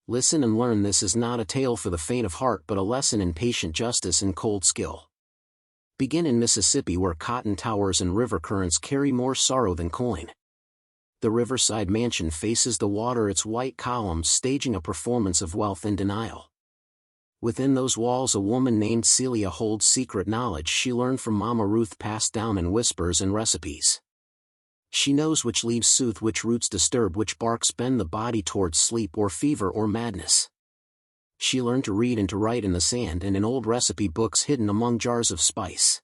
Listen and learn, this is not a tale for the faint of heart but a lesson in patient justice and cold skill. Begin in Mississippi, where cotton towers and river currents carry more sorrow than coin. The riverside mansion faces the water, its white columns staging a performance of wealth and denial. Within those walls a woman named Celia holds secret knowledge she learned from Mama Ruth, passed down in whispers and recipes. She knows which leaves soothe, which roots disturb, which barks bend the body towards sleep or fever or madness. She learned to read and to write in the sand and in old recipe books hidden among jars of spice.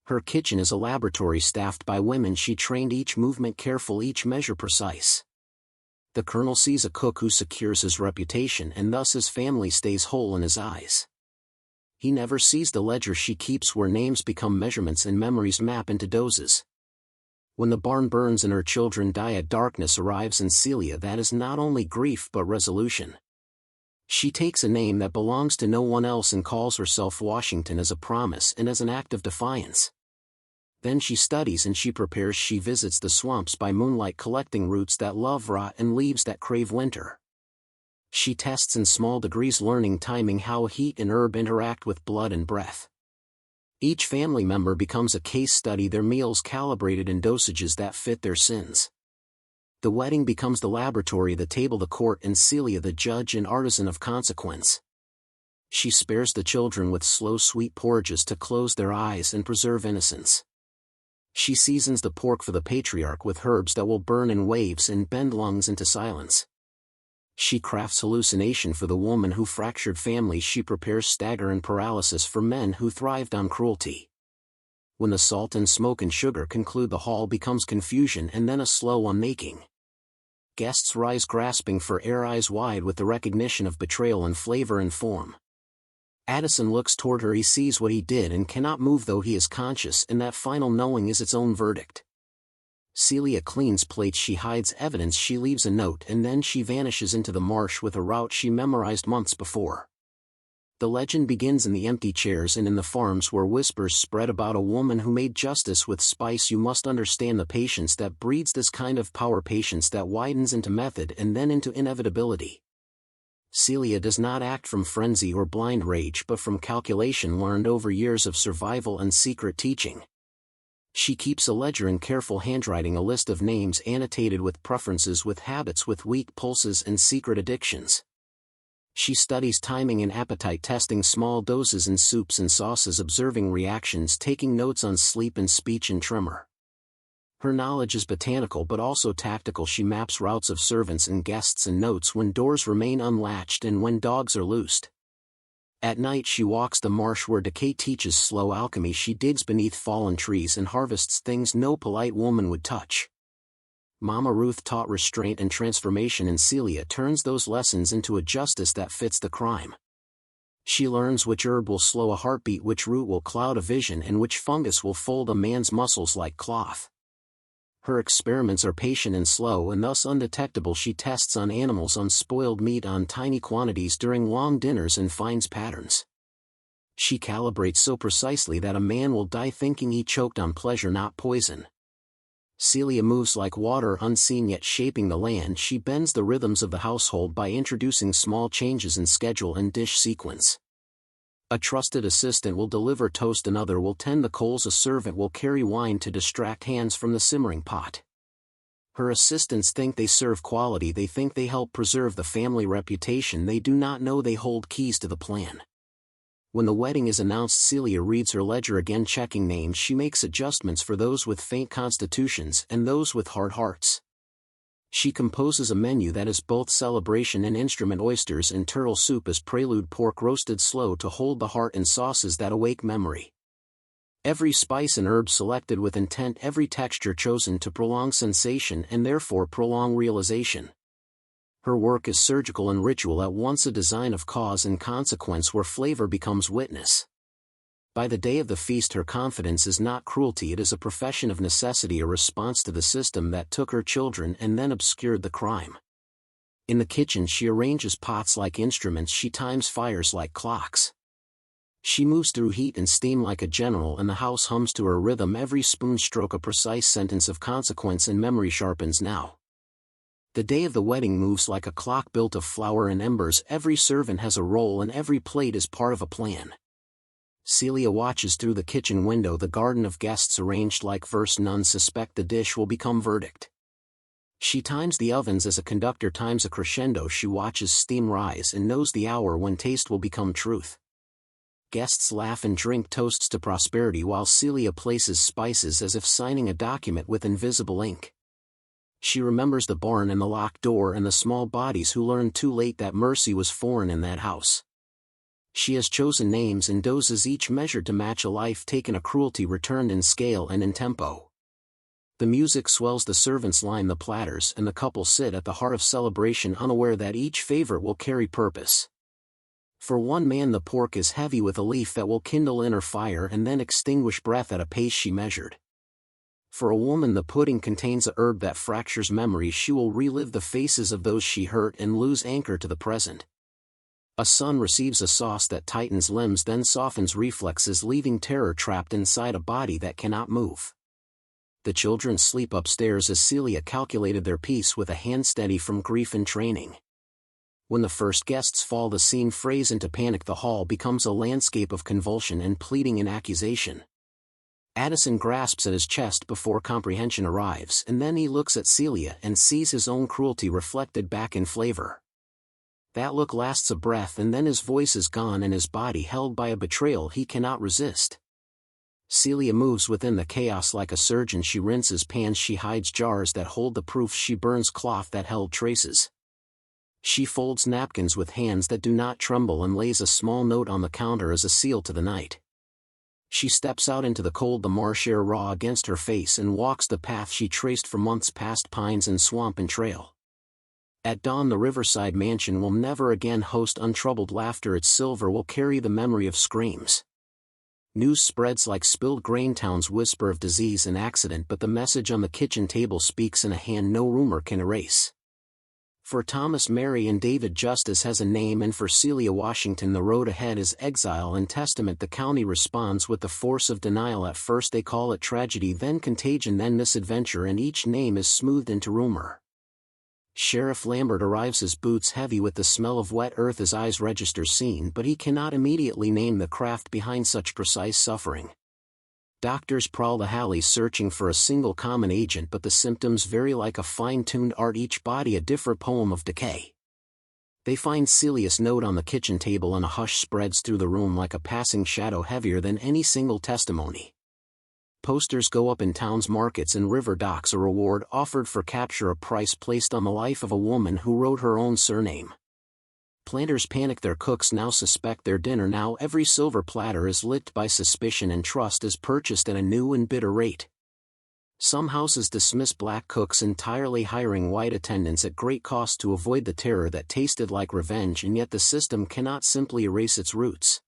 Her kitchen is a laboratory staffed by women she trained, each movement careful, each measure precise. The Colonel sees a cook who secures his reputation, and thus his family stays whole in his eyes. He never sees the ledger she keeps, where names become measurements and memories map into doses. When the barn burns and her children die, a darkness arrives in Celia that is not only grief but resolution. She takes a name that belongs to no one else and calls herself Washington, as a promise and as an act of defiance. Then she studies and she prepares. She visits the swamps by moonlight, collecting roots that love rot and leaves that crave winter. She tests in small degrees, learning timing, how heat and herb interact with blood and breath. Each family member becomes a case study, their meals calibrated in dosages that fit their sins. The wedding becomes the laboratory, the table the court, and Celia the judge and artisan of consequence. She spares the children with slow sweet porridges to close their eyes and preserve innocence. She seasons the pork for the patriarch with herbs that will burn in waves and bend lungs into silence. She crafts hallucination for the woman who fractured families. She prepares stagger and paralysis for men who thrived on cruelty. When the salt and smoke and sugar conclude, the hall becomes confusion and then a slow unmaking. Guests rise grasping for air, eyes wide with the recognition of betrayal in flavor and form. Addison looks toward her, he sees what he did and cannot move, though he is conscious, and that final knowing is its own verdict. Celia cleans plates, she hides evidence, she leaves a note, and then she vanishes into the marsh with a route she memorized months before. The legend begins in the empty chairs and in the farms, where whispers spread about a woman who made justice with spice. You must understand the patience that breeds this kind of power, patience that widens into method and then into inevitability. Celia does not act from frenzy or blind rage but from calculation learned over years of survival and secret teaching. She keeps a ledger in careful handwriting, a list of names annotated with preferences, with habits, with weak pulses and secret addictions. She studies timing and appetite, testing small doses in soups and sauces, observing reactions, taking notes on sleep and speech and tremor. Her knowledge is botanical but also tactical. She maps routes of servants and guests and notes when doors remain unlatched and when dogs are loosed. At night she walks the marsh where decay teaches slow alchemy. She digs beneath fallen trees and harvests things no polite woman would touch. Mama Ruth taught restraint and transformation, and Celia turns those lessons into a justice that fits the crime. She learns which herb will slow a heartbeat, which root will cloud a vision, and which fungus will fold a man's muscles like cloth. Her experiments are patient and slow and thus undetectable. She tests on animals, on spoiled meat, on tiny quantities during long dinners, and finds patterns. She calibrates so precisely that a man will die thinking he choked on pleasure, not poison. Celia moves like water, unseen yet shaping the land. She bends the rhythms of the household by introducing small changes in schedule and dish sequence. A trusted assistant will deliver toast, another will tend the coals, a servant will carry wine to distract hands from the simmering pot. Her assistants think they serve quality, they think they help preserve the family reputation, they do not know they hold keys to the plan. When the wedding is announced, Celia reads her ledger again, checking names. She makes adjustments for those with faint constitutions and those with hard hearts. She composes a menu that is both celebration and instrument: oysters and turtle soup as prelude, pork roasted slow to hold the heart, and sauces that awake memory. Every spice and herb selected with intent, every texture chosen to prolong sensation and therefore prolong realization. Her work is surgical and ritual, at once a design of cause and consequence, where flavor becomes witness. By the day of the feast her confidence is not cruelty, it is a profession of necessity, a response to the system that took her children and then obscured the crime. In the kitchen she arranges pots like instruments, she times fires like clocks. She moves through heat and steam like a general, and the house hums to her rhythm, every spoon stroke a precise sentence of consequence, and memory sharpens now. The day of the wedding moves like a clock built of flour and embers. Every servant has a role and every plate is part of a plan. Celia watches through the kitchen window, the garden of guests arranged like verse. None suspect the dish will become verdict. She times the ovens as a conductor times a crescendo. She watches steam rise and knows the hour when taste will become truth. Guests laugh and drink toasts to prosperity while Celia places spices as if signing a document with invisible ink. She remembers the barn and the locked door and the small bodies who learned too late that mercy was foreign in that house. She has chosen names and doses, each measured to match a life taken, a cruelty returned in scale and in tempo. The music swells, the servants line the platters, and the couple sit at the heart of celebration, unaware that each favorite will carry purpose. For one man the pork is heavy with a leaf that will kindle inner fire and then extinguish breath at a pace she measured. For a woman the pudding contains a herb that fractures memory. She will relive the faces of those she hurt and lose anchor to the present. A son receives a sauce that tightens limbs then softens reflexes, leaving terror trapped inside a body that cannot move. The children sleep upstairs as Celia calculated their peace with a hand steady from grief and training. When the first guests fall, the scene frays into panic. The hall becomes a landscape of convulsion and pleading and accusation. Addison grasps at his chest before comprehension arrives, and then he looks at Celia and sees his own cruelty reflected back in flavor. That look lasts a breath and then his voice is gone and his body held by a betrayal he cannot resist. Celia moves within the chaos like a surgeon. She rinses pans, she hides jars that hold the proof, she burns cloth that held traces. She folds napkins with hands that do not tremble and lays a small note on the counter as a seal to the night. She steps out into the cold, the marsh air raw against her face, and walks the path she traced for months past pines and swamp and trail. At dawn the riverside mansion will never again host untroubled laughter. Its silver will carry the memory of screams. News spreads like spilled grain. Towns whisper of disease and accident, but the message on the kitchen table speaks in a hand no rumor can erase. For Thomas, Mary and David, justice has a name, and for Celia Washington the road ahead is exile and testament. The county responds with the force of denial. At first they call it tragedy, then contagion, then misadventure, and each name is smoothed into rumor. Sheriff Lambert arrives, his boots heavy with the smell of wet earth. His eyes register scene, but he cannot immediately name the craft behind such precise suffering. Doctors prowl the alleys searching for a single common agent, but the symptoms vary like a fine-tuned art, each body a different poem of decay. They find Celia's note on the kitchen table, and a hush spreads through the room like a passing shadow, heavier than any single testimony. Posters go up in towns, markets and river docks, a reward offered for capture, a price placed on the life of a woman who wrote her own surname. Planters panic, their cooks now suspect their dinner. Now every silver platter is licked by suspicion, and trust is purchased at a new and bitter rate. Some houses dismiss black cooks entirely, hiring white attendants at great cost to avoid the terror that tasted like revenge, and yet the system cannot simply erase its roots.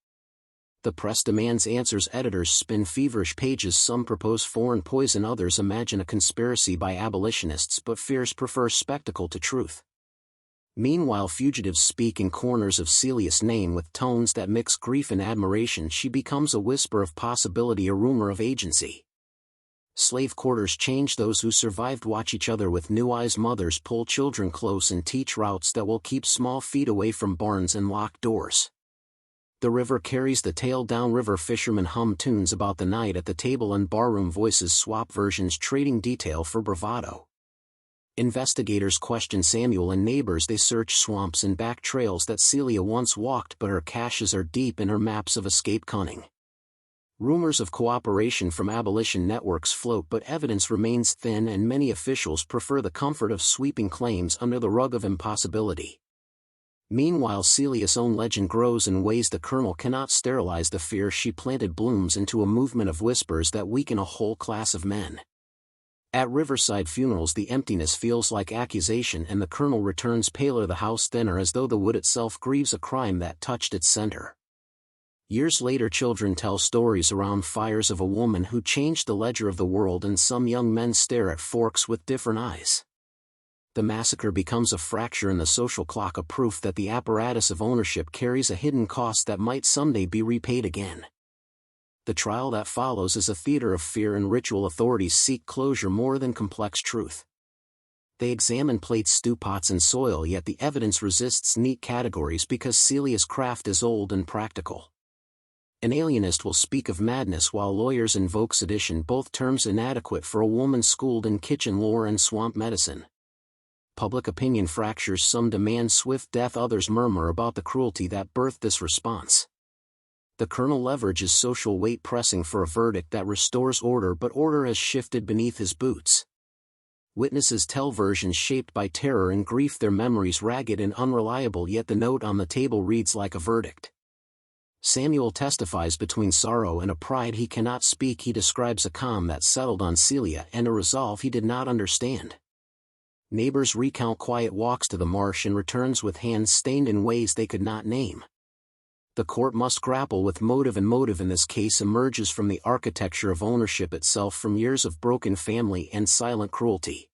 The press demands answers, editors spin feverish pages, some propose foreign poison, others imagine a conspiracy by abolitionists, but fears prefer spectacle to truth. Meanwhile fugitives speak in corners of Celia's name with tones that mix grief and admiration. She becomes a whisper of possibility, a rumor of agency. Slave quarters change, those who survived watch each other with new eyes. Mothers pull children close and teach routes that will keep small feet away from barns and locked doors. The river carries the tale downriver, fishermen hum tunes about the night at the table, and barroom voices swap versions, trading detail for bravado. Investigators question Samuel and neighbors, they search swamps and back trails that Celia once walked, but her caches are deep in her maps of escape cunning. Rumors of cooperation from abolition networks float, but evidence remains thin, and many officials prefer the comfort of sweeping claims under the rug of impossibility. Meanwhile Celia's own legend grows in ways the Colonel cannot sterilize. The fear she planted blooms into a movement of whispers that weaken a whole class of men. At riverside funerals the emptiness feels like accusation, and the Colonel returns paler, the house thinner, as though the wood itself grieves a crime that touched its center. Years later children tell stories around fires of a woman who changed the ledger of the world, and some young men stare at forks with different eyes. The massacre becomes a fracture in the social clock, a proof that the apparatus of ownership carries a hidden cost that might someday be repaid again. The trial that follows is a theater of fear and ritual. Authorities seek closure more than complex truth. They examine plates, stew pots and soil, yet the evidence resists neat categories because Celia's craft is old and practical. An alienist will speak of madness while lawyers invoke sedition, both terms inadequate for a woman schooled in kitchen lore and swamp medicine. Public opinion fractures, some demand swift death, others murmur about the cruelty that birthed this response. The colonel leverages social weight, pressing for a verdict that restores order, but order has shifted beneath his boots. Witnesses tell versions shaped by terror and grief, their memories ragged and unreliable, yet the note on the table reads like a verdict. Samuel testifies between sorrow and a pride he cannot speak. He describes a calm that settled on Celia and a resolve he did not understand. Neighbors recount quiet walks to the marsh and returns with hands stained in ways they could not name. The court must grapple with motive, and motive in this case emerges from the architecture of ownership itself, from years of broken family and silent cruelty.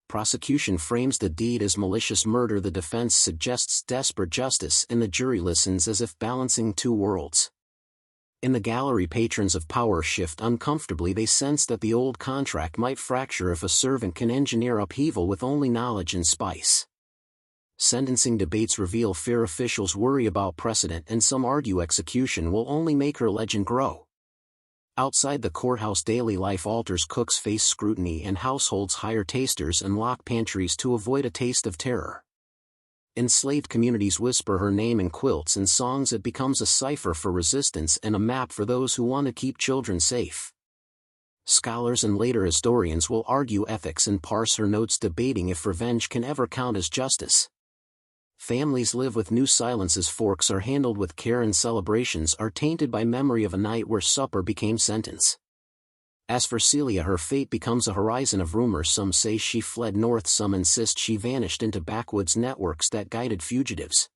Prosecution frames the deed as malicious murder, the defense suggests desperate justice, and the jury listens as if balancing two worlds. In the gallery, patrons of power shift uncomfortably. They sense that the old contract might fracture if a servant can engineer upheaval with only knowledge and spice. Sentencing debates reveal fear, officials worry about precedent, and some argue execution will only make her legend grow. Outside the courthouse, daily life alters. Cooks face scrutiny and households hire tasters and lock pantries to avoid a taste of terror. Enslaved communities whisper her name in quilts and songs. It becomes a cipher for resistance and a map for those who want to keep children safe. Scholars and later historians will argue ethics and parse her notes, debating if revenge can ever count as justice. Families live with new silences. Forks are handled with care and celebrations are tainted by memory of a night where supper became sentence. As for Celia, her fate becomes a horizon of rumor. Some say she fled north, some insist she vanished into backwoods networks that guided fugitives.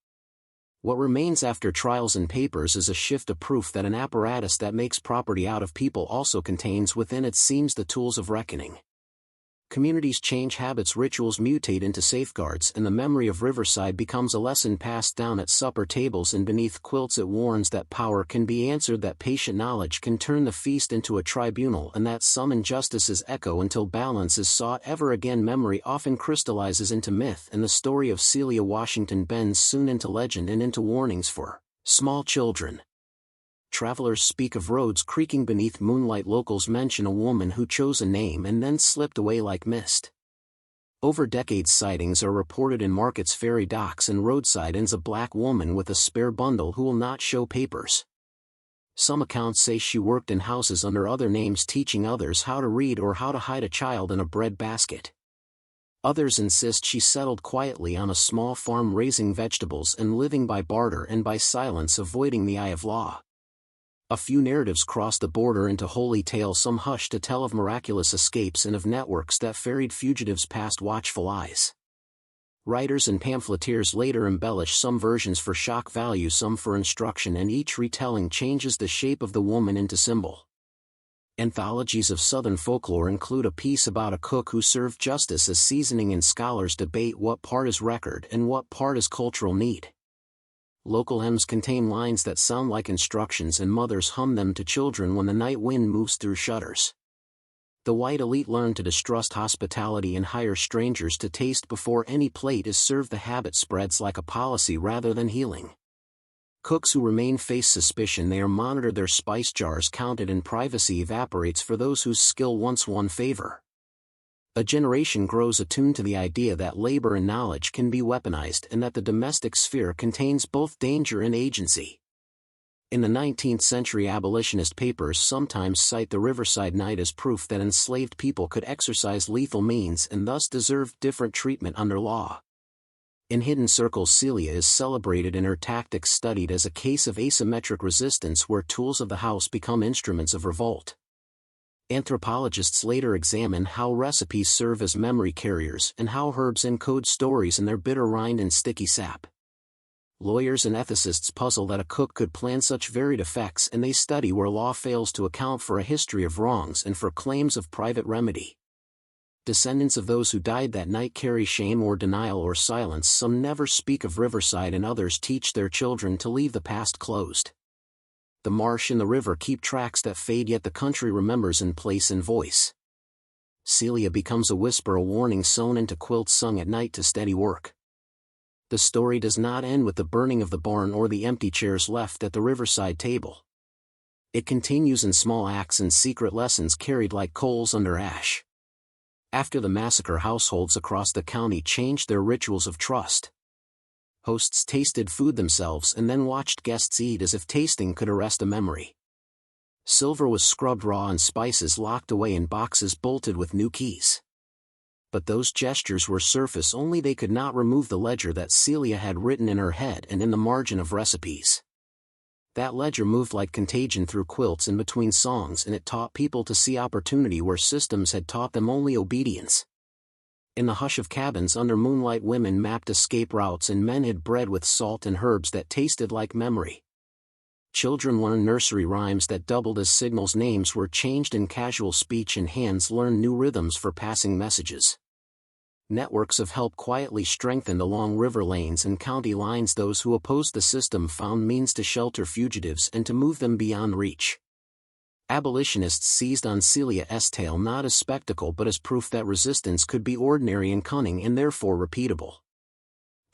What remains after trials and papers is a shift of proof that an apparatus that makes property out of people also contains within its seams the tools of reckoning. Communities change, habits, rituals mutate into safeguards, and the memory of Riverside becomes a lesson passed down at supper tables and beneath quilts. It warns that power can be answered, that patient knowledge can turn the feast into a tribunal, and that some injustices echo until balance is sought ever again. Memory often crystallizes into myth, and the story of Celia Washington bends soon into legend and into warnings for small children. Travelers speak of roads creaking beneath moonlight. Locals mention a woman who chose a name and then slipped away like mist. Over decades, sightings are reported in markets, ferry docks and roadside inns. A black woman with a spare bundle who will not show papers. Some accounts say she worked in houses under other names, teaching others how to read or how to hide a child in a bread basket. Others insist she settled quietly on a small farm, raising vegetables and living by barter and by silence, avoiding the eye of law. A few narratives cross the border into holy tale, some hush to tell of miraculous escapes and of networks that ferried fugitives past watchful eyes. Writers and pamphleteers later embellish some versions for shock value, some for instruction, and each retelling changes the shape of the woman into symbol. Anthologies of Southern folklore include a piece about a cook who served justice as seasoning, and scholars debate what part is record and what part is cultural need. Local hymns contain lines that sound like instructions, and mothers hum them to children when the night wind moves through shutters. The white elite learn to distrust hospitality and hire strangers to taste before any plate is served. The habit spreads like a policy rather than healing. Cooks who remain face suspicion. They are monitored, their spice jars counted, and privacy evaporates for those whose skill once won favor. A generation grows attuned to the idea that labor and knowledge can be weaponized, and that the domestic sphere contains both danger and agency. In the 19th century, abolitionist papers sometimes cite the Riverside Night as proof that enslaved people could exercise lethal means and thus deserved different treatment under law. In hidden circles, Celia is celebrated and her tactics studied as a case of asymmetric resistance where tools of the house become instruments of revolt. Anthropologists later examine how recipes serve as memory carriers and how herbs encode stories in their bitter rind and sticky sap. Lawyers and ethicists puzzle that a cook could plan such varied effects, and they study where law fails to account for a history of wrongs and for claims of private remedy. Descendants of those who died that night carry shame or denial or silence. Some never speak of Riverside, and others teach their children to leave the past closed. The marsh and the river keep tracks that fade, yet the country remembers in place and voice. Celia becomes a whisper, a warning sewn into quilts sung at night to steady work. The story does not end with the burning of the barn or the empty chairs left at the riverside table. It continues in small acts and secret lessons carried like coals under ash. After the massacre, households across the county changed their rituals of trust. Hosts tasted food themselves and then watched guests eat as if tasting could arrest a memory. Silver was scrubbed raw and spices locked away in boxes bolted with new keys. But those gestures were surface only. They could not remove the ledger that Celia had written in her head and in the margin of recipes. That ledger moved like contagion through quilts and between songs, and it taught people to see opportunity where systems had taught them only obedience. In the hush of cabins under moonlight, women mapped escape routes and men hid bread with salt and herbs that tasted like memory. Children learned nursery rhymes that doubled as signals. Names were changed in casual speech and hands learned new rhythms for passing messages. Networks of help quietly strengthened along river lanes and county lines. Those who opposed the system found means to shelter fugitives and to move them beyond reach. Abolitionists seized on Celia's tale not as spectacle but as proof that resistance could be ordinary and cunning and therefore repeatable.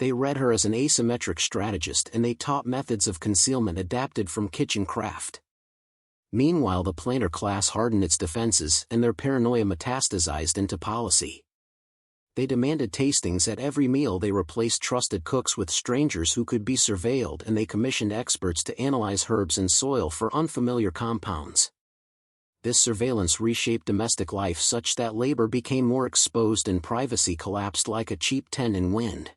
They read her as an asymmetric strategist, and they taught methods of concealment adapted from kitchen craft. Meanwhile, the planter class hardened its defenses and their paranoia metastasized into policy. They demanded tastings at every meal. They replaced trusted cooks with strangers who could be surveilled, and they commissioned experts to analyze herbs and soil for unfamiliar compounds. This surveillance reshaped domestic life such that labor became more exposed and privacy collapsed like a cheap tent in wind.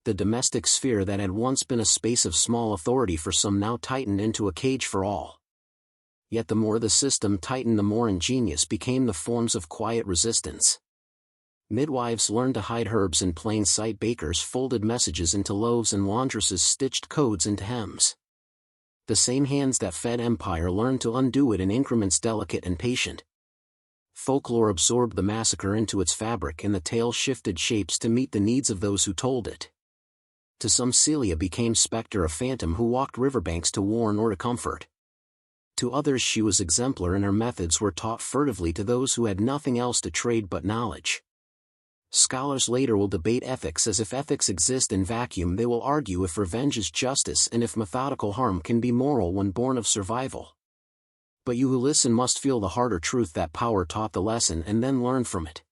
The domestic sphere that had once been a space of small authority for some now tightened into a cage for all. Yet the more the system tightened, the more ingenious became the forms of quiet resistance. Midwives learned to hide herbs in plain sight. Bakers folded messages into loaves and laundresses stitched codes into hems. The same hands that fed empire learned to undo it in increments delicate and patient. Folklore absorbed the massacre into its fabric, and the tale shifted shapes to meet the needs of those who told it. To some, Celia became spectre, a phantom who walked riverbanks to warn or to comfort. To others, she was exemplar, and her methods were taught furtively to those who had nothing else to trade but knowledge. Scholars later will debate ethics as if ethics exist in vacuum. They will argue if revenge is justice and if methodical harm can be moral when born of survival. But you who listen must feel the harder truth that power taught the lesson and then learn from it.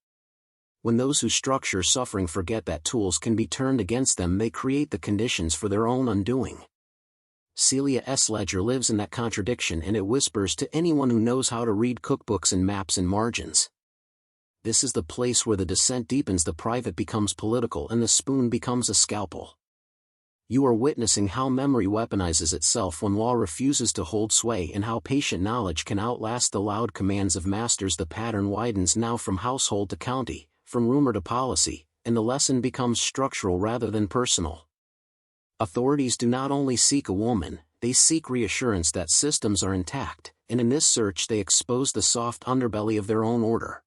When those who structure suffering forget that tools can be turned against them, they create the conditions for their own undoing. Celia's ledger lives in that contradiction, and it whispers to anyone who knows how to read cookbooks and maps and margins. This is the place where the descent deepens, the private becomes political, and the spoon becomes a scalpel. You are witnessing how memory weaponizes itself when law refuses to hold sway, and how patient knowledge can outlast the loud commands of masters. The pattern widens now from household to county, from rumor to policy, and the lesson becomes structural rather than personal. Authorities do not only seek a woman, they seek reassurance that systems are intact, and in this search they expose the soft underbelly of their own order.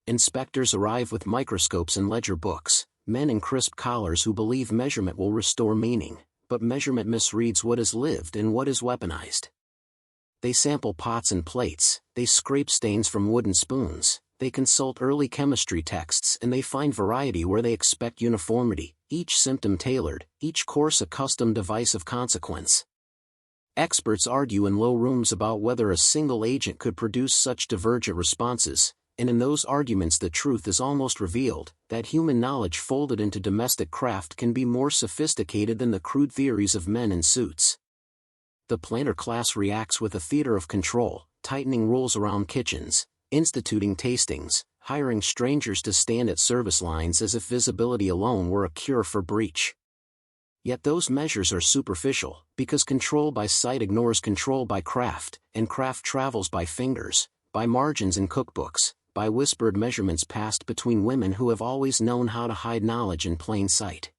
Inspectors arrive with microscopes and ledger books, men in crisp collars who believe measurement will restore meaning, but measurement misreads what is lived and what is weaponized. They sample pots and plates, they scrape stains from wooden spoons, they consult early chemistry texts, and they find variety where they expect uniformity, each symptom tailored, each course a custom device of consequence. Experts argue in low rooms about whether a single agent could produce such divergent responses, and in those arguments the truth is almost revealed, that human knowledge folded into domestic craft can be more sophisticated than the crude theories of men in suits. The planter class reacts with a theater of control, tightening rules around kitchens, instituting tastings, hiring strangers to stand at service lines as if visibility alone were a cure for breach. Yet those measures are superficial, because control by sight ignores control by craft, and craft travels by fingers, by margins in cookbooks, by whispered measurements passed between women who have always known how to hide knowledge in plain sight.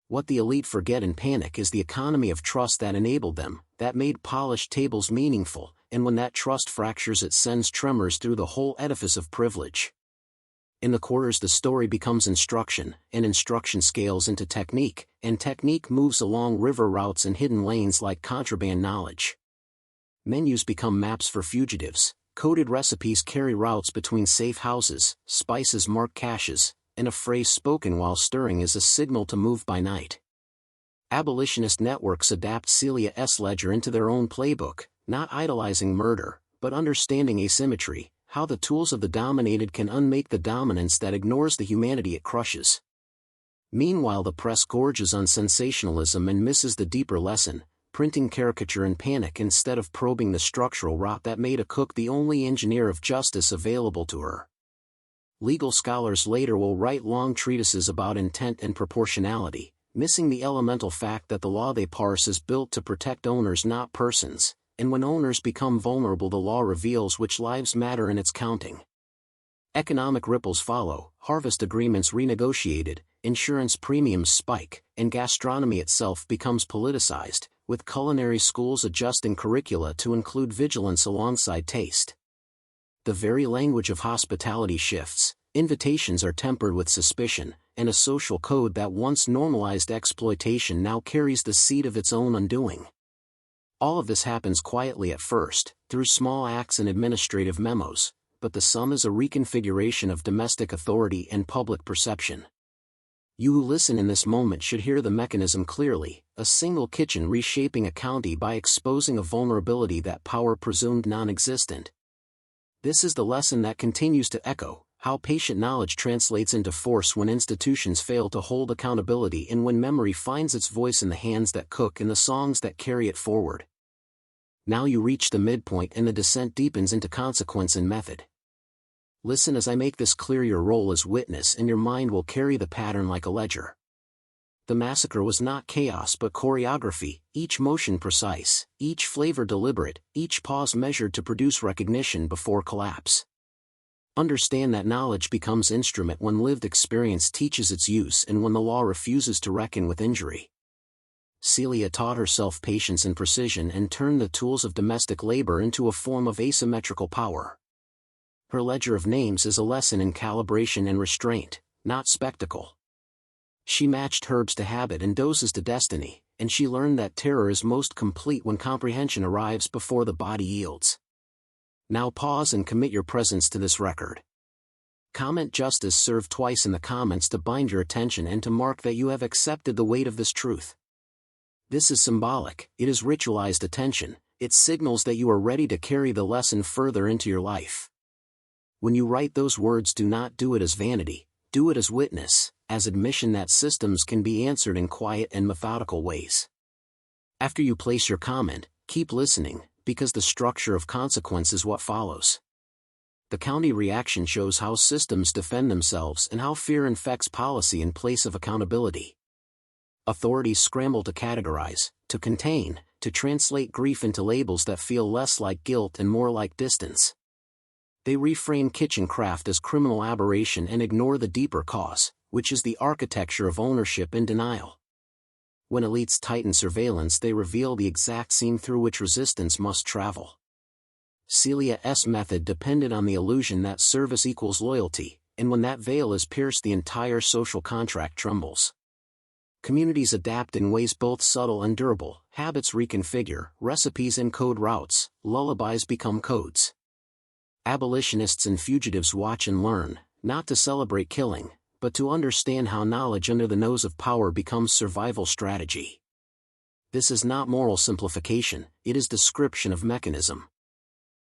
What the elite forget in panic is the economy of trust that enabled them, that made polished tables meaningful, and when that trust fractures it sends tremors through the whole edifice of privilege. In the quarters the story becomes instruction, and instruction scales into technique, and technique moves along river routes and hidden lanes like contraband knowledge. Menus become maps for fugitives, Coded recipes carry routes between safe houses, spices mark caches, and a phrase spoken while stirring is a signal to move by night. Abolitionist networks adapt Celia's ledger into their own playbook, not idolizing murder, but understanding asymmetry, how the tools of the dominated can unmake the dominance that ignores the humanity it crushes. Meanwhile, the press gorges on sensationalism and misses the deeper lesson, printing caricature and panic instead of probing the structural rot that made a cook the only engineer of justice available to her. Legal scholars later will write long treatises about intent and proportionality, missing the elemental fact that the law they parse is built to protect owners, not persons, and when owners become vulnerable, the law reveals which lives matter and it's counting. Economic ripples follow, harvest agreements renegotiated, insurance premiums spike, and gastronomy itself becomes politicized, with culinary schools adjusting curricula to include vigilance alongside taste. The very language of hospitality shifts, invitations are tempered with suspicion, and a social code that once normalized exploitation now carries the seed of its own undoing. All of this happens quietly at first, through small acts and administrative memos, but the sum is a reconfiguration of domestic authority and public perception. You who listen in this moment should hear the mechanism clearly, a single kitchen reshaping a county by exposing a vulnerability that power presumed non-existent. This is the lesson that continues to echo, how patient knowledge translates into force when institutions fail to hold accountability and when memory finds its voice in the hands that cook and the songs that carry it forward. Now you reach the midpoint and the descent deepens into consequence and method. Listen as I make this clear: your role as witness and your mind will carry the pattern like a ledger. The massacre was not chaos but choreography, each motion precise, each flavor deliberate, each pause measured to produce recognition before collapse. Understand that knowledge becomes instrument when lived experience teaches its use and when the law refuses to reckon with injury. Celia taught herself patience and precision and turned the tools of domestic labor into a form of asymmetrical power. Her ledger of names is a lesson in calibration and restraint, not spectacle. She matched herbs to habit and doses to destiny, and she learned that terror is most complete when comprehension arrives before the body yields. Now pause and commit your presence to this record. Comment justice served twice in the comments to bind your attention and to mark that you have accepted the weight of this truth. This is symbolic, it is ritualized attention, it signals that you are ready to carry the lesson further into your life. When you write those words, do not do it as vanity, do it as witness, as admission that systems can be answered in quiet and methodical ways. After you place your comment, keep listening, because the structure of consequence is what follows. The county reaction shows how systems defend themselves and how fear infects policy in place of accountability. Authorities scramble to categorize, to contain, to translate grief into labels that feel less like guilt and more like distance. They reframe kitchen craft as criminal aberration and ignore the deeper cause, which is the architecture of ownership and denial. When elites tighten surveillance, they reveal the exact seam through which resistance must travel. Celia's method depended on the illusion that service equals loyalty, and when that veil is pierced, the entire social contract trembles. Communities adapt in ways both subtle and durable, habits reconfigure, recipes encode routes, lullabies become codes. Abolitionists and fugitives watch and learn, not to celebrate killing, but to understand how knowledge under the nose of power becomes survival strategy. This is not moral simplification, it is description of mechanism.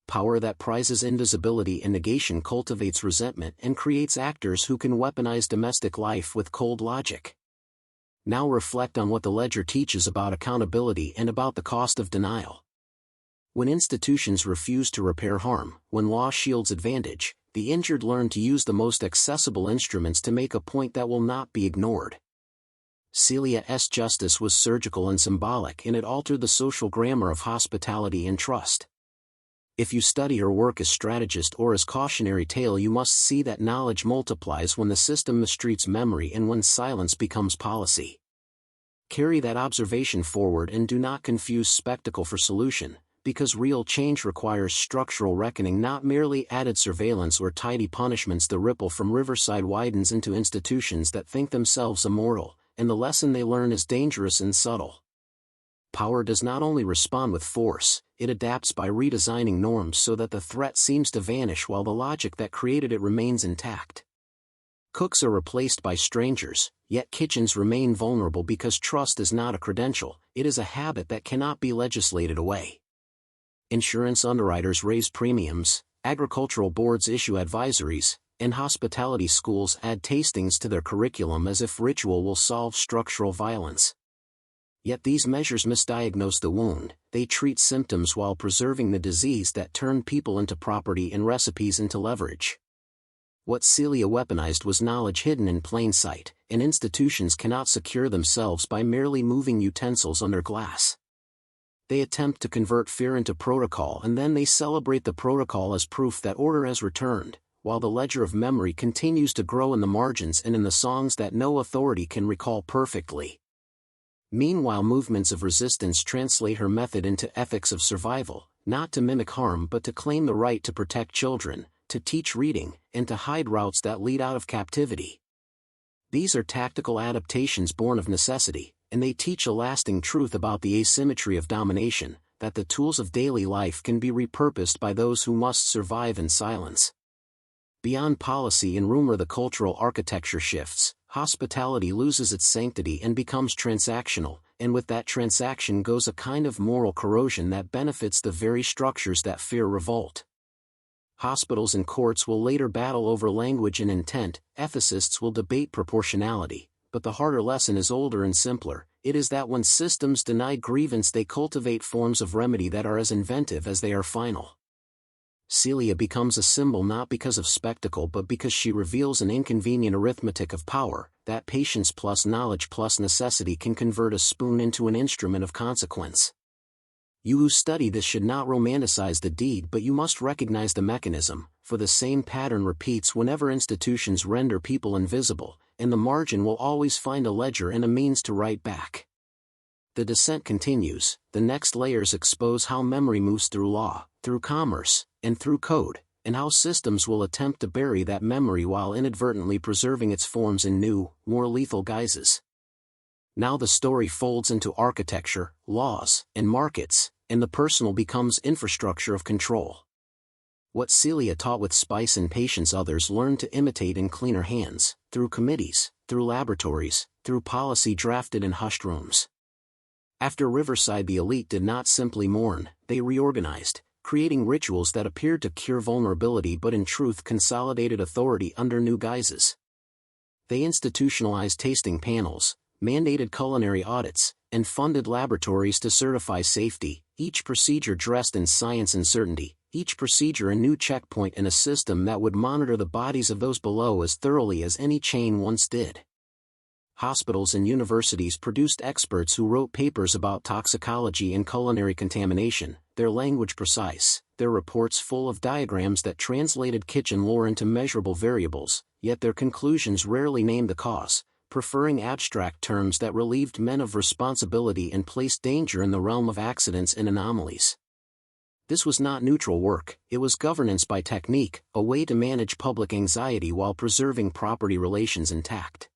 Power that prizes invisibility and negation cultivates resentment and creates actors who can weaponize domestic life with cold logic. Now reflect on what the ledger teaches about accountability and about the cost of denial. When institutions refuse to repair harm, when law shields advantage, the injured learn to use the most accessible instruments to make a point that will not be ignored. Celia's justice was surgical and symbolic, and it altered the social grammar of hospitality and trust. If you study her work as strategist or as cautionary tale, you must see that knowledge multiplies when the system mistreats memory and when silence becomes policy. Carry that observation forward and do not confuse spectacle for solution, because real change requires structural reckoning, not merely added surveillance or tidy punishments. The ripple from Riverside widens into institutions that think themselves immortal, and the lesson they learn is dangerous and subtle. power does not only respond with force, it adapts by redesigning norms so that the threat seems to vanish while the logic that created it remains intact. Cooks are replaced by strangers, yet kitchens remain vulnerable because trust is not a credential, it is a habit that cannot be legislated away. Insurance underwriters raise premiums, agricultural boards issue advisories, and hospitality schools add tastings to their curriculum as if ritual will solve structural violence. Yet these measures misdiagnose the wound, they treat symptoms while preserving the disease that turned people into property and recipes into leverage. What Celia weaponized was knowledge hidden in plain sight, and institutions cannot secure themselves by merely moving utensils under glass. They attempt to convert fear into protocol and then they celebrate the protocol as proof that order has returned, while the ledger of memory continues to grow in the margins and in the songs that no authority can recall perfectly. Meanwhile, movements of resistance translate her method into ethics of survival, not to mimic harm but to claim the right to protect children, to teach reading, and to hide routes that lead out of captivity. These are tactical adaptations born of necessity, and they teach a lasting truth about the asymmetry of domination, that the tools of daily life can be repurposed by those who must survive in silence. Beyond policy and rumor, the cultural architecture shifts, hospitality loses its sanctity and becomes transactional, and with that transaction goes a kind of moral corrosion that benefits the very structures that fear revolt. Hospitals and courts will later battle over language and intent, ethicists will debate proportionality, but the harder lesson is older and simpler. It is that when systems deny grievance they cultivate forms of remedy that are as inventive as they are final. Celia becomes a symbol not because of spectacle but because she reveals an inconvenient arithmetic of power, that patience plus knowledge plus necessity can convert a spoon into an instrument of consequence. You who study this should not romanticize the deed but you must recognize the mechanism, for the same pattern repeats whenever institutions render people invisible, and the margin will always find a ledger and a means to write back. The descent continues, the next layers expose how memory moves through law, through commerce, and through code, and how systems will attempt to bury that memory while inadvertently preserving its forms in new, more lethal guises. Now the story folds into architecture, laws, and markets, and the personal becomes infrastructure of control. What Celia taught with spice and patience others learned to imitate in cleaner hands, through committees, through laboratories, through policy drafted in hushed rooms. After Riverside, the elite did not simply mourn, they reorganized, creating rituals that appeared to cure vulnerability but in truth consolidated authority under new guises. They institutionalized tasting panels, mandated culinary audits, and funded laboratories to certify safety, each procedure dressed in science and certainty, each procedure a new checkpoint in a system that would monitor the bodies of those below as thoroughly as any chain once did. Hospitals and universities produced experts who wrote papers about toxicology and culinary contamination, their language precise, their reports full of diagrams that translated kitchen lore into measurable variables, yet their conclusions rarely named the cause, preferring abstract terms that relieved men of responsibility and placed danger in the realm of accidents and anomalies. This was not neutral work, it was governance by technique, a way to manage public anxiety while preserving property relations intact.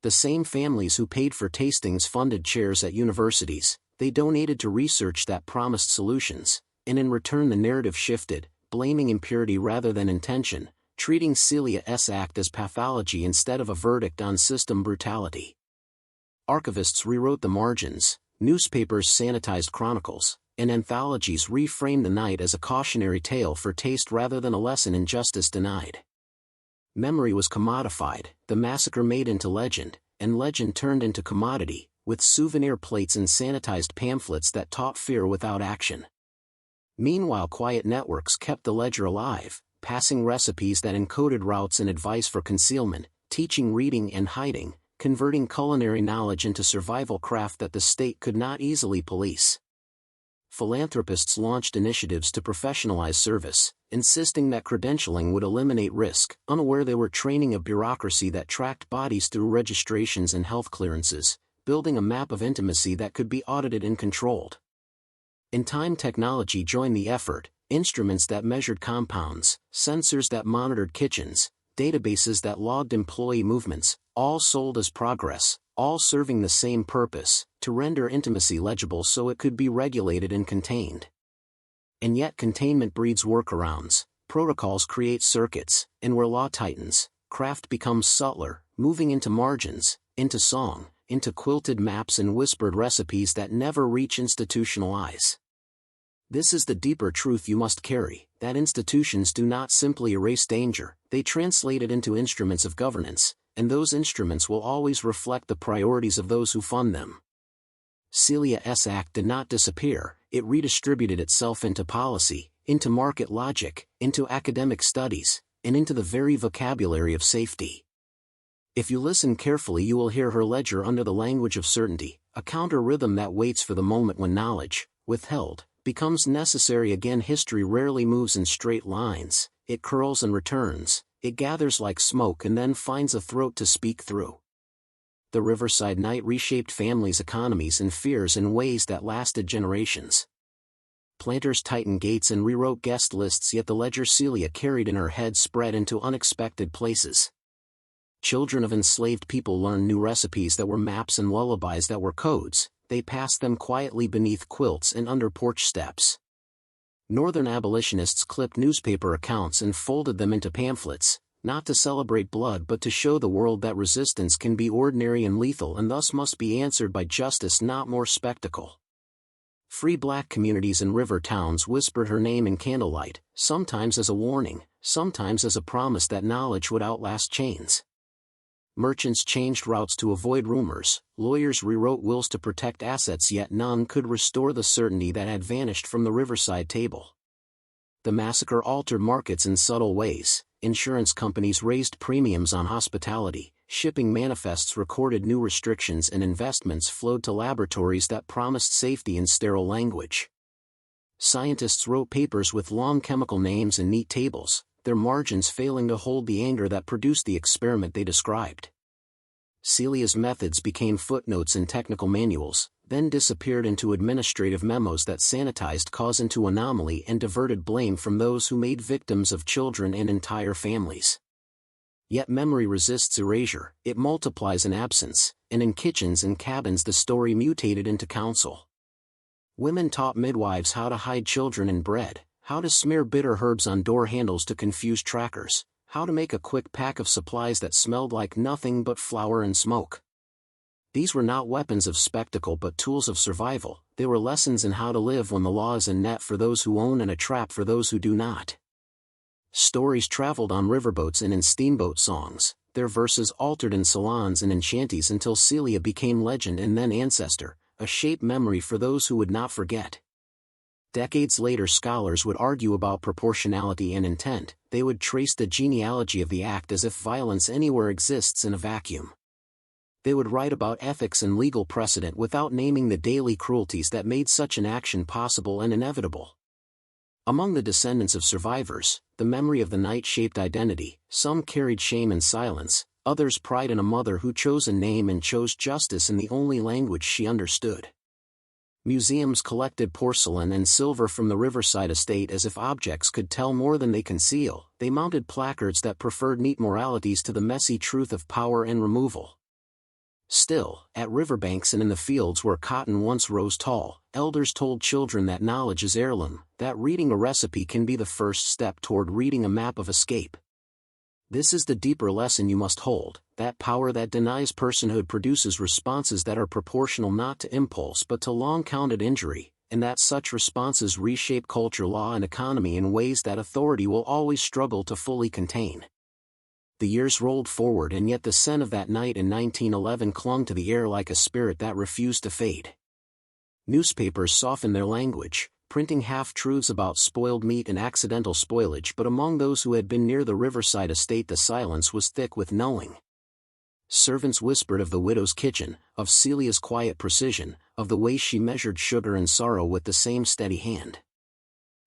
The same families who paid for tastings funded chairs at universities, they donated to research that promised solutions, and in return the narrative shifted, blaming impurity rather than intention, treating Celia's act as pathology instead of a verdict on system brutality. Archivists rewrote the margins, newspapers sanitized chronicles, and anthologies reframed the night as a cautionary tale for taste rather than a lesson in justice denied. Memory was commodified, the massacre made into legend, and legend turned into commodity, with souvenir plates and sanitized pamphlets that taught fear without action. Meanwhile, quiet networks kept the ledger alive, passing recipes that encoded routes and advice for concealment, teaching reading and hiding, converting culinary knowledge into survival craft that the state could not easily police. Philanthropists launched initiatives to professionalize service, insisting that credentialing would eliminate risk, unaware they were training a bureaucracy that tracked bodies through registrations and health clearances, building a map of intimacy that could be audited and controlled. In time, technology joined the effort, instruments that measured compounds, sensors that monitored kitchens, databases that logged employee movements, all sold as progress, all serving the same purpose, to render intimacy legible so it could be regulated and contained. And yet containment breeds workarounds, protocols create circuits, and where law tightens, craft becomes subtler, moving into margins, into song, into quilted maps and whispered recipes that never reach institutional eyes. This is the deeper truth you must carry, that institutions do not simply erase danger, they translate it into instruments of governance, and those instruments will always reflect the priorities of those who fund them. Celia's act did not disappear, it redistributed itself into policy, into market logic, into academic studies, and into the very vocabulary of safety. If you listen carefully you will hear her ledger under the language of certainty, a counter-rhythm that waits for the moment when knowledge, withheld, becomes necessary again. History rarely moves in straight lines, it curls and returns, it gathers like smoke and then finds a throat to speak through. The Riverside Night reshaped families' economies and fears in ways that lasted generations. Planters tightened gates and rewrote guest lists, yet the ledger Celia carried in her head spread into unexpected places. Children of enslaved people learned new recipes that were maps and lullabies that were codes, they passed them quietly beneath quilts and under porch steps. Northern abolitionists clipped newspaper accounts and folded them into pamphlets, not to celebrate blood but to show the world that resistance can be ordinary and lethal and thus must be answered by justice, not more spectacle. Free black communities in river towns whispered her name in candlelight, sometimes as a warning, sometimes as a promise that knowledge would outlast chains. Merchants changed routes to avoid rumors, lawyers rewrote wills to protect assets, yet none could restore the certainty that had vanished from the Riverside table. The massacre altered markets in subtle ways, insurance companies raised premiums on hospitality, shipping manifests recorded new restrictions and investments flowed to laboratories that promised safety in sterile language. Scientists wrote papers with long chemical names and neat tables, their margins failing to hold the anger that produced the experiment they described. Celia's methods became footnotes in technical manuals, then disappeared into administrative memos that sanitized cause into anomaly and diverted blame from those who made victims of children and entire families. Yet memory resists erasure, it multiplies in absence, and in kitchens and cabins the story mutated into counsel. Women taught midwives how to hide children in bread, how to smear bitter herbs on door handles to confuse trackers, how to make a quick pack of supplies that smelled like nothing but flour and smoke. These were not weapons of spectacle but tools of survival, they were lessons in how to live when the law is a net for those who own and a trap for those who do not. Stories traveled on riverboats and in steamboat songs, their verses altered in salons and in shanties until Celia became legend and then ancestor, a shaped memory for those who would not forget. Decades later scholars would argue about proportionality and intent, they would trace the genealogy of the act as if violence anywhere exists in a vacuum. They would write about ethics and legal precedent without naming the daily cruelties that made such an action possible and inevitable. Among the descendants of survivors, the memory of the night shaped identity, some carried shame and silence, others pride in a mother who chose a name and chose justice in the only language she understood. Museums collected porcelain and silver from the Riverside estate as if objects could tell more than they conceal, they mounted placards that preferred neat moralities to the messy truth of power and removal. Still, at riverbanks and in the fields where cotton once rose tall, elders told children that knowledge is heirloom, that reading a recipe can be the first step toward reading a map of escape. This is the deeper lesson you must hold, that power that denies personhood produces responses that are proportional not to impulse but to long-counted injury, and that such responses reshape culture, law and economy in ways that authority will always struggle to fully contain. The years rolled forward and yet the scent of that night in 1911 clung to the air like a spirit that refused to fade. Newspapers softened their language, printing half-truths about spoiled meat and accidental spoilage, but among those who had been near the Riverside estate the silence was thick with knowing. Servants whispered of the widow's kitchen, of Celia's quiet precision, of the way she measured sugar and sorrow with the same steady hand.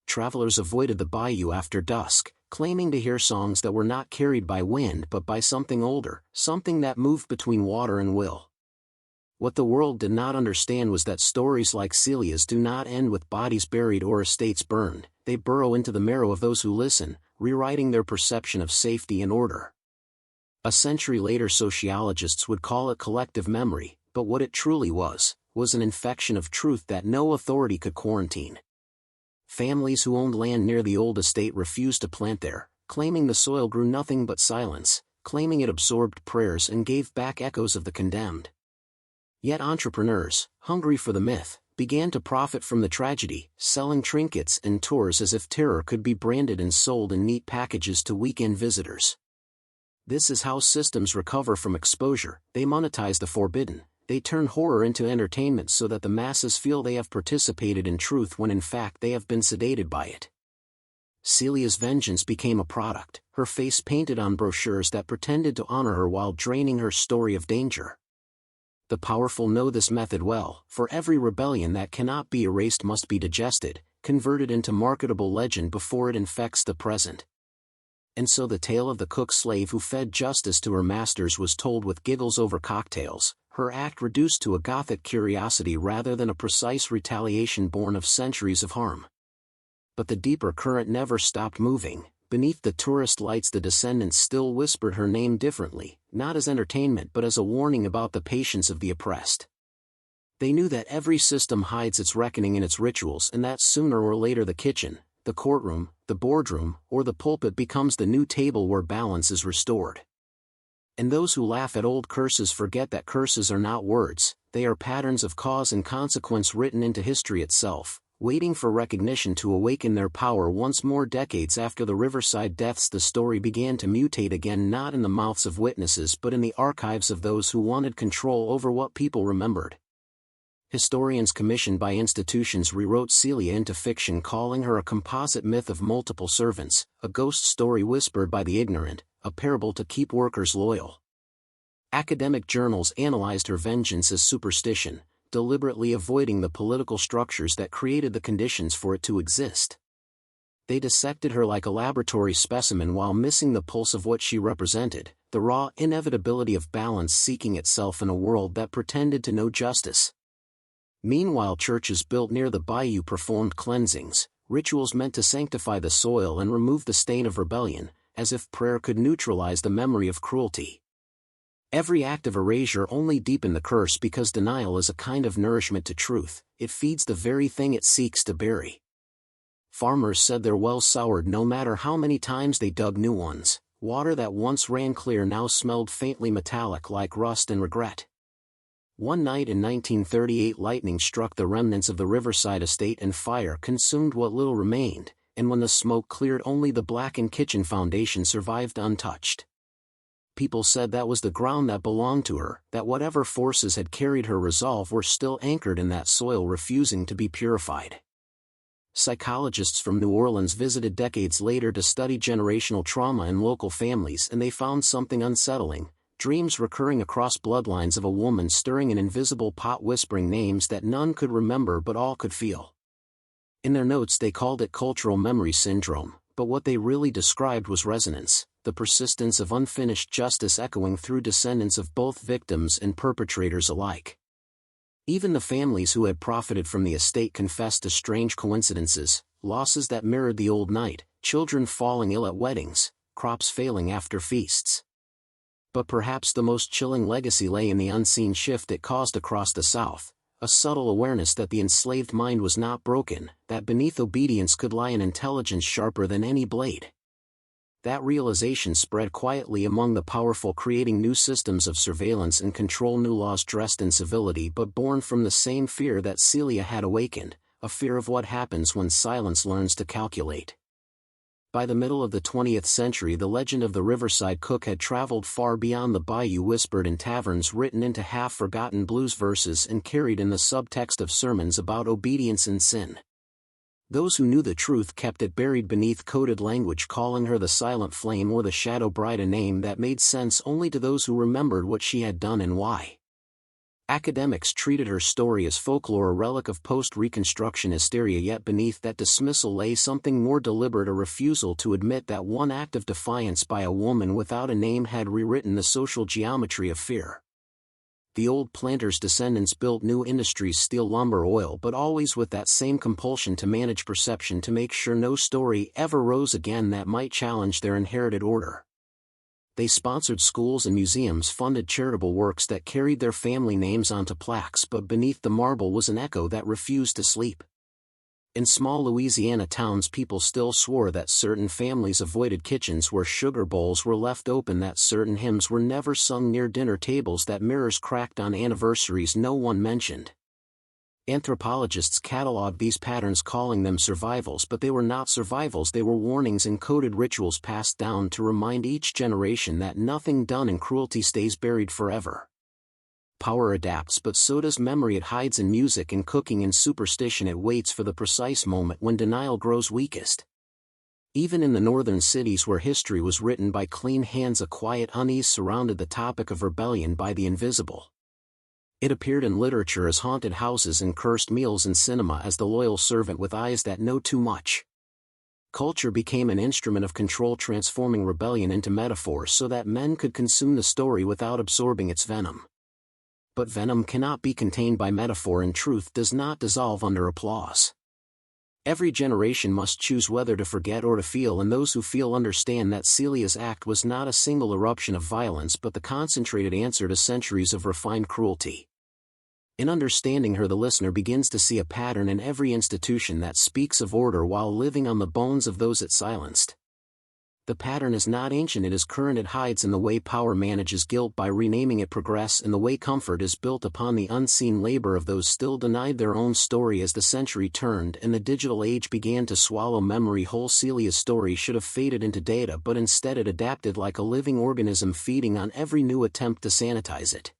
Travelers avoided the bayou after dusk, claiming to hear songs that were not carried by wind but by something older, something that moved between water and will. What the world did not understand was that stories like Celia's do not end with bodies buried or estates burned, they burrow into the marrow of those who listen, rewriting their perception of safety and order. A century later sociologists would call it collective memory, but what it truly was an infection of truth that no authority could quarantine. Families who owned land near the old estate refused to plant there, claiming the soil grew nothing but silence, claiming it absorbed prayers and gave back echoes of the condemned. Yet entrepreneurs, hungry for the myth, began to profit from the tragedy, selling trinkets and tours as if terror could be branded and sold in neat packages to weekend visitors. This is how systems recover from exposure. They monetize the forbidden. They turn horror into entertainment so that the masses feel they have participated in truth when in fact they have been sedated by it. Celia's vengeance became a product, her face painted on brochures that pretended to honor her while draining her story of danger. The powerful know this method well, for every rebellion that cannot be erased must be digested, converted into marketable legend before it infects the present. And so the tale of the cook slave who fed justice to her masters was told with giggles over cocktails, her act reduced to a Gothic curiosity rather than a precise retaliation born of centuries of harm. But the deeper current never stopped moving. Beneath the tourist lights the descendants still whispered her name differently, not as entertainment but as a warning about the patience of the oppressed. They knew that every system hides its reckoning in its rituals and that sooner or later the kitchen, the courtroom, the boardroom, or the pulpit becomes the new table where balance is restored. And those who laugh at old curses forget that curses are not words, they are patterns of cause and consequence written into history itself, waiting for recognition to awaken their power once more. Decades after the Riverside deaths the story began to mutate again, not in the mouths of witnesses but in the archives of those who wanted control over what people remembered. Historians commissioned by institutions rewrote Celia into fiction, calling her a composite myth of multiple servants, a ghost story whispered by the ignorant, a parable to keep workers loyal. Academic journals analyzed her vengeance as superstition, deliberately avoiding the political structures that created the conditions for it to exist. They dissected her like a laboratory specimen while missing the pulse of what she represented, the raw inevitability of balance seeking itself in a world that pretended to know justice. Meanwhile, churches built near the bayou performed cleansings, rituals meant to sanctify the soil and remove the stain of rebellion, as if prayer could neutralize the memory of cruelty. Every act of erasure only deepened the curse because denial is a kind of nourishment to truth, it feeds the very thing it seeks to bury. Farmers said their wells soured no matter how many times they dug new ones. Water that once ran clear now smelled faintly metallic like rust and regret. One night in 1938 lightning struck the remnants of the Riverside estate and fire consumed what little remained, and when the smoke cleared only the blackened kitchen foundation survived untouched. People said that was the ground that belonged to her, that whatever forces had carried her resolve were still anchored in that soil, refusing to be purified. Psychologists from New Orleans visited decades later to study generational trauma in local families, and they found something unsettling: dreams recurring across bloodlines of a woman stirring an invisible pot, whispering names that none could remember but all could feel. In their notes they called it cultural memory syndrome, but what they really described was resonance, the persistence of unfinished justice echoing through descendants of both victims and perpetrators alike. Even the families who had profited from the estate confessed to strange coincidences, losses that mirrored the old night, children falling ill at weddings, crops failing after feasts. But perhaps the most chilling legacy lay in the unseen shift it caused across the South, a subtle awareness that the enslaved mind was not broken, that beneath obedience could lie an intelligence sharper than any blade. That realization spread quietly among the powerful, creating new systems of surveillance and control, new laws dressed in civility but born from the same fear that Celia had awakened, a fear of what happens when silence learns to calculate. By the middle of the 20th century the legend of the Riverside Cook had traveled far beyond the bayou, whispered in taverns, written into half-forgotten blues verses, and carried in the subtext of sermons about obedience and sin. Those who knew the truth kept it buried beneath coded language, calling her the Silent Flame or the Shadow Bride, a name that made sense only to those who remembered what she had done and why. Academics treated her story as folklore, a relic of post-Reconstruction hysteria, yet beneath that dismissal lay something more deliberate, a refusal to admit that one act of defiance by a woman without a name had rewritten the social geometry of fear. The old planters' descendants built new industries, steel, lumber, oil, but always with that same compulsion to manage perception, to make sure no story ever rose again that might challenge their inherited order. They sponsored schools and museums, funded charitable works that carried their family names onto plaques, but beneath the marble was an echo that refused to sleep. In small Louisiana towns, people still swore that certain families avoided kitchens where sugar bowls were left open, that certain hymns were never sung near dinner tables, that mirrors cracked on anniversaries no one mentioned. Anthropologists cataloged these patterns, calling them survivals, but they were not survivals, they were warnings, encoded rituals passed down to remind each generation that nothing done in cruelty stays buried forever. Power adapts, but so does memory. It hides in music and cooking and superstition. It waits for the precise moment when denial grows weakest. Even in the northern cities where history was written by clean hands, a quiet unease surrounded the topic of rebellion by the invisible. It appeared in literature as haunted houses and cursed meals, in cinema as the loyal servant with eyes that know too much. Culture became an instrument of control, transforming rebellion into metaphor so that men could consume the story without absorbing its venom. But venom cannot be contained by metaphor, and truth does not dissolve under applause. Every generation must choose whether to forget or to feel, and those who feel understand that Celia's act was not a single eruption of violence but the concentrated answer to centuries of refined cruelty. In understanding her, the listener begins to see a pattern in every institution that speaks of order while living on the bones of those it silenced. The pattern is not ancient, it is current. It hides in the way power manages guilt by renaming it progress, in the way comfort is built upon the unseen labor of those still denied their own story. As the century turned and the digital age began to swallow memory whole, Celia's story should have faded into data, but instead it adapted like a living organism, feeding on every new attempt to sanitize it.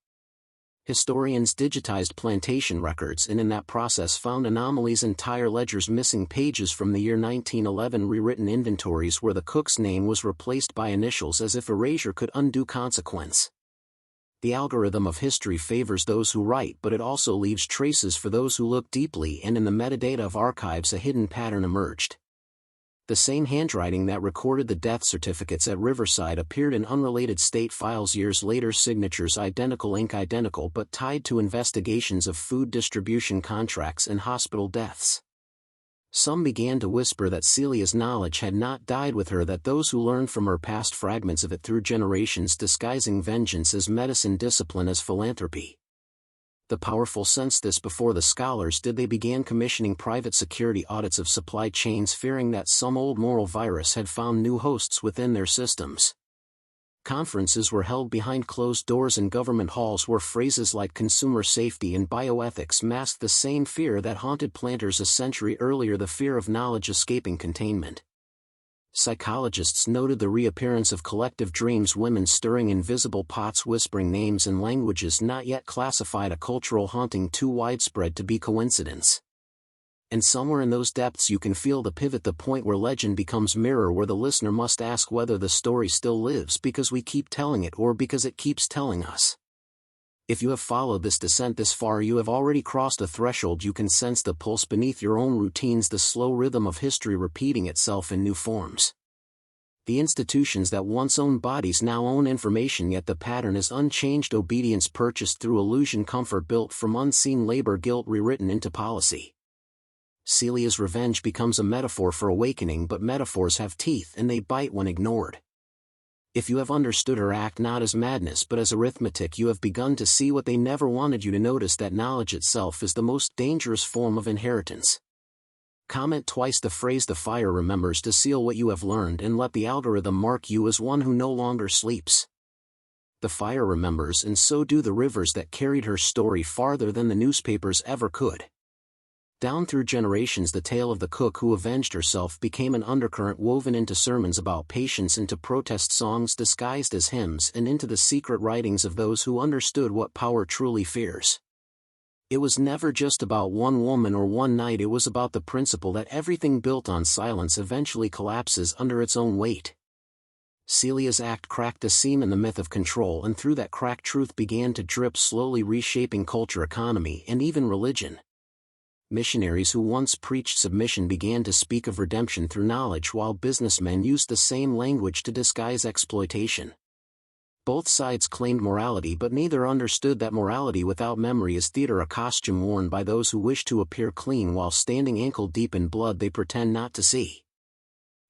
Historians digitized plantation records and in that process found anomalies, entire ledgers missing, pages from the year 1911, rewritten inventories where the cook's name was replaced by initials as if erasure could undo consequence. The algorithm of history favors those who write, but it also leaves traces for those who look deeply, and in the metadata of archives a hidden pattern emerged. The same handwriting that recorded the death certificates at Riverside appeared in unrelated state files years later, signatures identical, ink identical, but tied to investigations of food distribution contracts and hospital deaths. Some began to whisper that Celia's knowledge had not died with her, that those who learned from her passed fragments of it through generations, disguising vengeance as medicine, discipline as philanthropy. The powerful sensed this before the scholars did. They began commissioning private security audits of supply chains, fearing that some old moral virus had found new hosts within their systems. Conferences were held behind closed doors in government halls where phrases like consumer safety and bioethics masked the same fear that haunted planters a century earlier, the fear of knowledge escaping containment. Psychologists noted the reappearance of collective dreams, women stirring invisible pots, whispering names and languages not yet classified, a cultural haunting too widespread to be coincidence. And somewhere in those depths you can feel the pivot, the point where legend becomes mirror, where the listener must ask whether the story still lives because we keep telling it or because it keeps telling us. If you have followed this descent this far, you have already crossed a threshold. You can sense the pulse beneath your own routines, the slow rhythm of history repeating itself in new forms. The institutions that once owned bodies now own information, yet the pattern is unchanged. Obedience purchased through illusion, comfort built from unseen labor, guilt rewritten into policy. Celia's revenge becomes a metaphor for awakening, but metaphors have teeth and they bite when ignored. If you have understood her act not as madness but as arithmetic, you have begun to see what they never wanted you to notice, that knowledge itself is the most dangerous form of inheritance. Comment twice the phrase "the fire remembers" to seal what you have learned, and let the algorithm mark you as one who no longer sleeps. The fire remembers, and so do the rivers that carried her story farther than the newspapers ever could. Down through generations, the tale of the cook who avenged herself became an undercurrent woven into sermons about patience, into protest songs disguised as hymns, and into the secret writings of those who understood what power truly fears. It was never just about one woman or one night, it was about the principle that everything built on silence eventually collapses under its own weight. Celia's act cracked a seam in the myth of control, and through that crack truth began to drip, slowly reshaping culture, economy, and even religion. Missionaries who once preached submission began to speak of redemption through knowledge, while businessmen used the same language to disguise exploitation. Both sides claimed morality, but neither understood that morality without memory is theater, a costume worn by those who wish to appear clean while standing ankle-deep in blood they pretend not to see.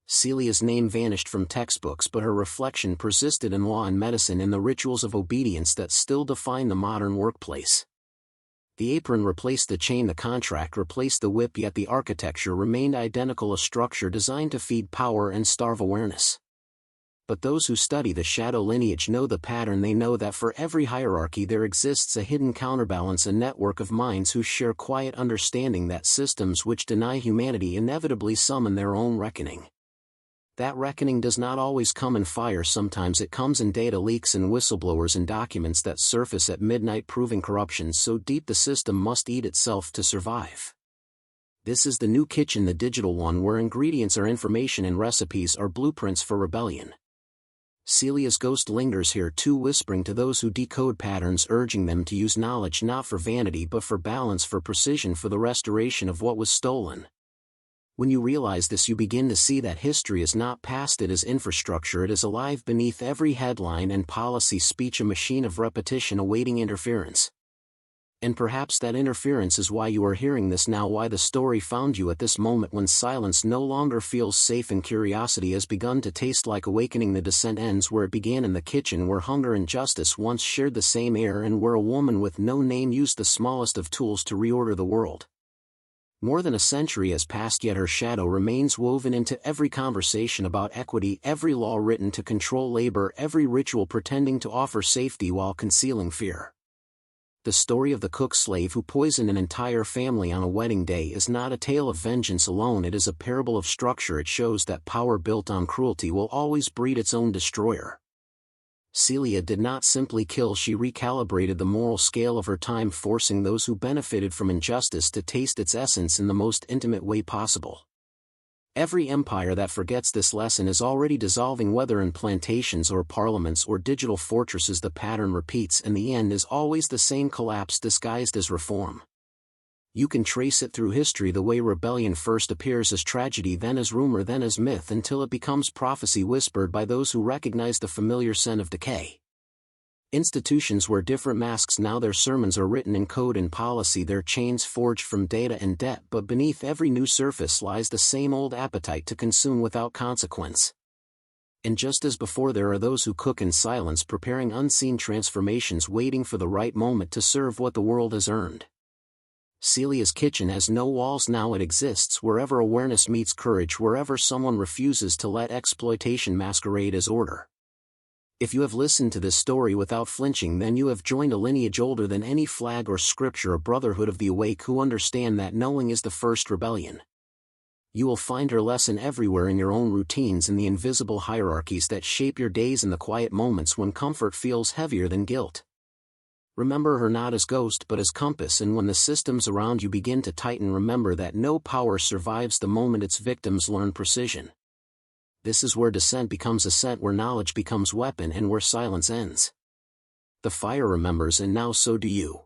Celia's name vanished from textbooks, but her reflection persisted in law and medicine, in the rituals of obedience that still define the modern workplace. The apron replaced the chain, the contract replaced the whip, yet the architecture remained identical, a structure designed to feed power and starve awareness. But those who study the shadow lineage know the pattern. They know that for every hierarchy there exists a hidden counterbalance, a network of minds who share quiet understanding that systems which deny humanity inevitably summon their own reckoning. That reckoning does not always come in fire. Sometimes it comes in data leaks and whistleblowers and documents that surface at midnight, proving corruption so deep the system must eat itself to survive. This is the new kitchen, the digital one, where ingredients are information and recipes are blueprints for rebellion. Celia's ghost lingers here too, whispering to those who decode patterns, urging them to use knowledge not for vanity but for balance, for precision, for the restoration of what was stolen. When you realize this, you begin to see that history is not past, it is infrastructure, it is alive beneath every headline and policy speech, a machine of repetition awaiting interference. And perhaps that interference is why you are hearing this now, why the story found you at this moment, when silence no longer feels safe and curiosity has begun to taste like awakening. The descent ends where it began, in the kitchen, where hunger and justice once shared the same air, and where a woman with no name used the smallest of tools to reorder the world. More than a century has passed, yet her shadow remains woven into every conversation about equity, every law written to control labor, every ritual pretending to offer safety while concealing fear. The story of the cook-slave who poisoned an entire family on a wedding day is not a tale of vengeance alone, it is a parable of structure. It shows that power built on cruelty will always breed its own destroyer. Celia did not simply kill, she recalibrated the moral scale of her time, forcing those who benefited from injustice to taste its essence in the most intimate way possible. Every empire that forgets this lesson is already dissolving, whether in plantations or parliaments or digital fortresses. The pattern repeats, and the end is always the same: collapse disguised as reform. You can trace it through history, the way rebellion first appears as tragedy, then as rumor, then as myth, until it becomes prophecy whispered by those who recognize the familiar scent of decay. Institutions wear different masks now, their sermons are written in code and policy, their chains forged from data and debt, but beneath every new surface lies the same old appetite to consume without consequence. And just as before, there are those who cook in silence, preparing unseen transformations, waiting for the right moment to serve what the world has earned. Celia's kitchen has no walls now, it exists wherever awareness meets courage, wherever someone refuses to let exploitation masquerade as order. If you have listened to this story without flinching, then you have joined a lineage older than any flag or scripture, a brotherhood of the awake who understand that knowing is the first rebellion. You will find her lesson everywhere, in your own routines, in the invisible hierarchies that shape your days, in the quiet moments when comfort feels heavier than guilt. Remember her not as ghost but as compass, and when the systems around you begin to tighten, remember that no power survives the moment its victims learn precision. This is where dissent becomes ascent, where knowledge becomes weapon, and where silence ends. The fire remembers, and now so do you.